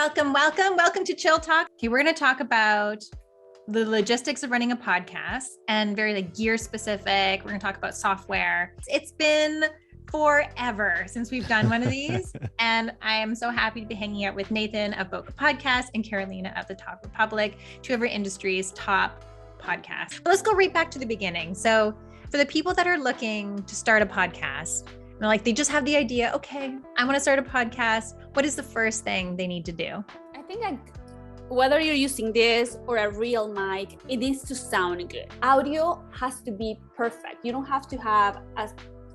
Welcome to Chill Talk. Okay, we're going to talk about the logistics of running a podcast and very gear specific. We're going to talk about software. It's been forever since we've done one of these. And I am so happy to be hanging out with Nathan of Bokeh Podcast and Carolina of the Tog Republic, two of our industry's top podcasts. Let's go right back to the beginning. So for the people that are looking to start a podcast, they just have the idea, okay, I want to start a podcast. What is the first thing they need to do? I think whether you're using this or a real mic, it needs to sound good. Audio has to be perfect. You don't have to have a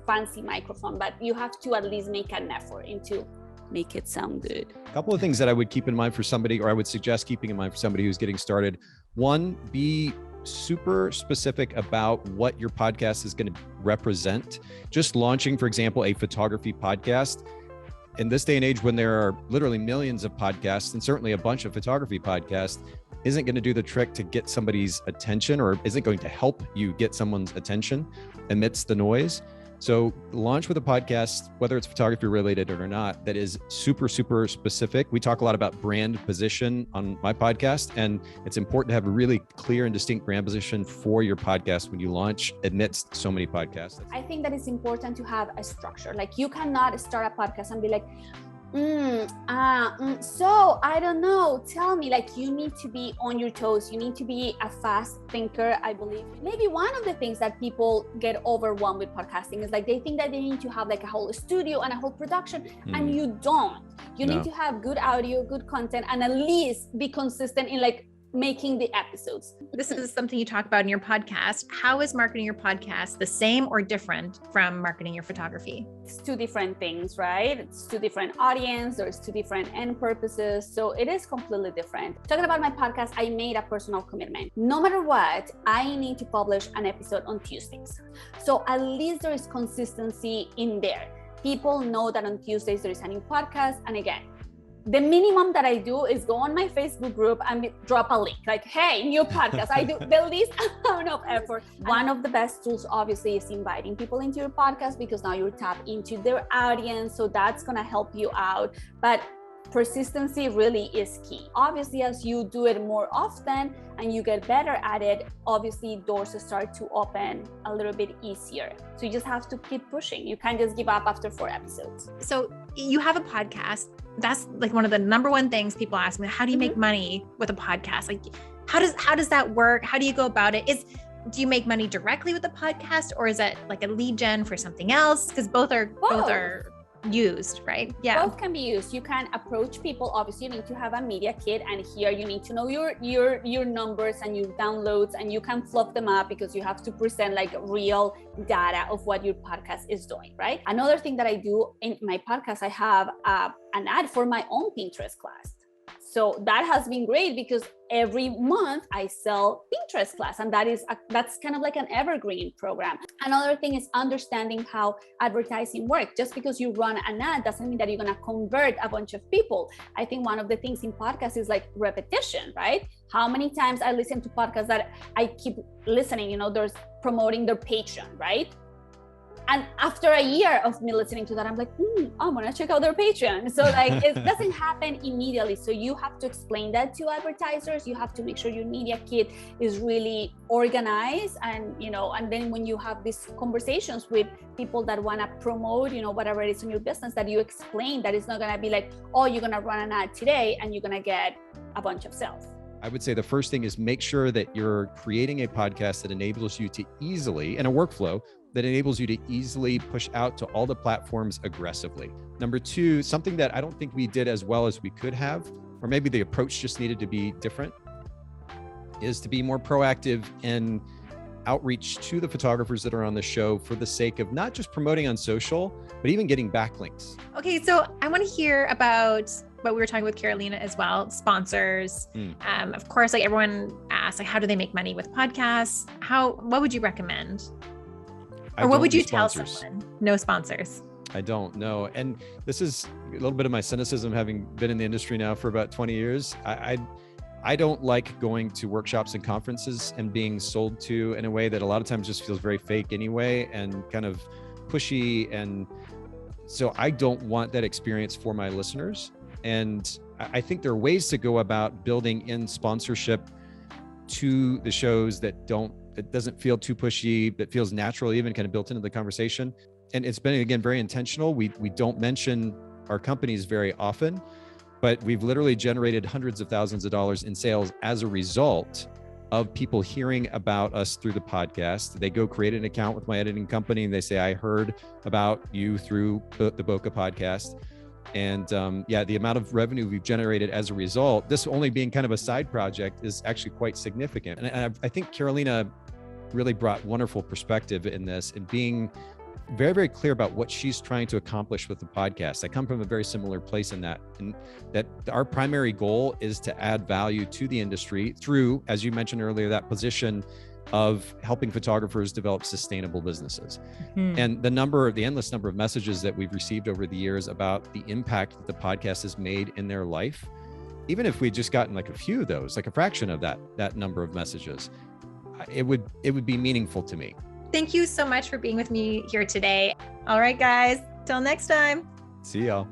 fancy microphone, but you have to at least make an effort into make it sound good. A couple of things that I would keep in mind for somebody, or I would suggest keeping in mind for somebody who's getting started. One, be super specific about what your podcast is going to represent. Just launching, for example, a photography podcast. In this day and age, when there are literally millions of podcasts and certainly a bunch of photography podcasts, isn't going to do the trick to get somebody's attention, or isn't going to help you get someone's attention amidst the noise. So launch with a podcast, whether it's photography related or not, that is super, super specific. We talk a lot about brand position on my podcast, and it's important to have a really clear and distinct brand position for your podcast when you launch amidst so many podcasts. I think that it's important to have a structure. You cannot start a podcast and be like, so I don't know, tell me. You need to be on your toes. You need to be a fast thinker, I believe. Maybe one of the things that people get overwhelmed with podcasting is they think that they need to have a whole studio and a whole production, and you don't. You need to have good audio, good content, and at least be consistent in making the episodes. This is something you talk about in your podcast. How is marketing your podcast the same or different from marketing your photography? It's two different things, right? It's two different audience. There's two different end purposes. So it is completely different. Talking about my podcast, I made a personal commitment. No matter what, I need to publish an episode on Tuesdays. So at least there is consistency in there. People know that on Tuesdays there is a new podcast. And again, the minimum that I do is go on my Facebook group and drop a link hey, new podcast. I do the least amount of effort. One of the best tools obviously is inviting people into your podcast, because now you're tapped into their audience. So that's going to help you out. But persistency really is key. Obviously, as you do it more often and you get better at it, obviously doors start to open a little bit easier. So you just have to keep pushing. You can't just give up after 4 episodes. So you have a podcast. That's one of the number one things people ask me. How do you make money with a podcast? How does that work? How do you go about it? Do you make money directly with the podcast, or is it a lead gen for something else? Because both are used, right? Yeah. Both can be used. You can approach people. Obviously, you need to have a media kit, and here you need to know your numbers and your downloads, and you can fluff them up because you have to present real data of what your podcast is doing, right? Another thing that I do in my podcast, I have an ad for my own Pinterest class. So that has been great because every month I sell Pinterest class, and that's kind of an evergreen program. Another thing is understanding how advertising works. Just because you run an ad doesn't mean that you're going to convert a bunch of people. I think one of the things in podcasts is repetition, right? How many times I listen to podcasts that I keep listening, there's promoting their Patreon, right? And after a year of me listening to that, I'm I'm going to check out their Patreon. So it doesn't happen immediately. So you have to explain that to advertisers. You have to make sure your media kit is really organized. And, and then when you have these conversations with people that want to promote, whatever it is in your business, that you explain that it's not going to be oh, you're going to run an ad today and you're going to get a bunch of sales. I would say the first thing is make sure that you're creating a podcast that enables you to easily, and a workflow that enables you to easily push out to all the platforms aggressively. Number 2, something that I don't think we did as well as we could have, or maybe the approach just needed to be different, is to be more proactive in outreach to the photographers that are on the show for the sake of not just promoting on social, but even getting backlinks. Okay, so I want to hear about what we were talking with Carolina as well, sponsors. Of course, everyone asks, how do they make money with podcasts? What would you recommend? Or what would you tell someone? No sponsors. I don't know. And this is a little bit of my cynicism, having been in the industry now for about 20 years. I don't like going to workshops and conferences and being sold to in a way that a lot of times just feels very fake anyway, and kind of pushy. And so I don't want that experience for my listeners. And I think there are ways to go about building in sponsorship to the shows it doesn't feel too pushy, that feels natural, even kind of built into the conversation. And it's been, again, very intentional. We don't mention our companies very often, but we've literally generated hundreds of thousands of dollars in sales as a result of people hearing about us through the podcast. They go create an account with my editing company and they say, I heard about you through the Bokeh Podcast. And the amount of revenue we've generated as a result, this only being kind of a side project, is actually quite significant. And I think Carolina really brought wonderful perspective in this, and being very, very clear about what she's trying to accomplish with the podcast. I come from a very similar place in that, and that our primary goal is to add value to the industry through, as you mentioned earlier, that position of helping photographers develop sustainable businesses. Mm-hmm. And the endless number of messages that we've received over the years about the impact that the podcast has made in their life, even if we'd just gotten like a few of those, like a fraction of that number of messages, it would be meaningful to me. Thank you so much for being with me here today. All right, guys, till next time. See y'all.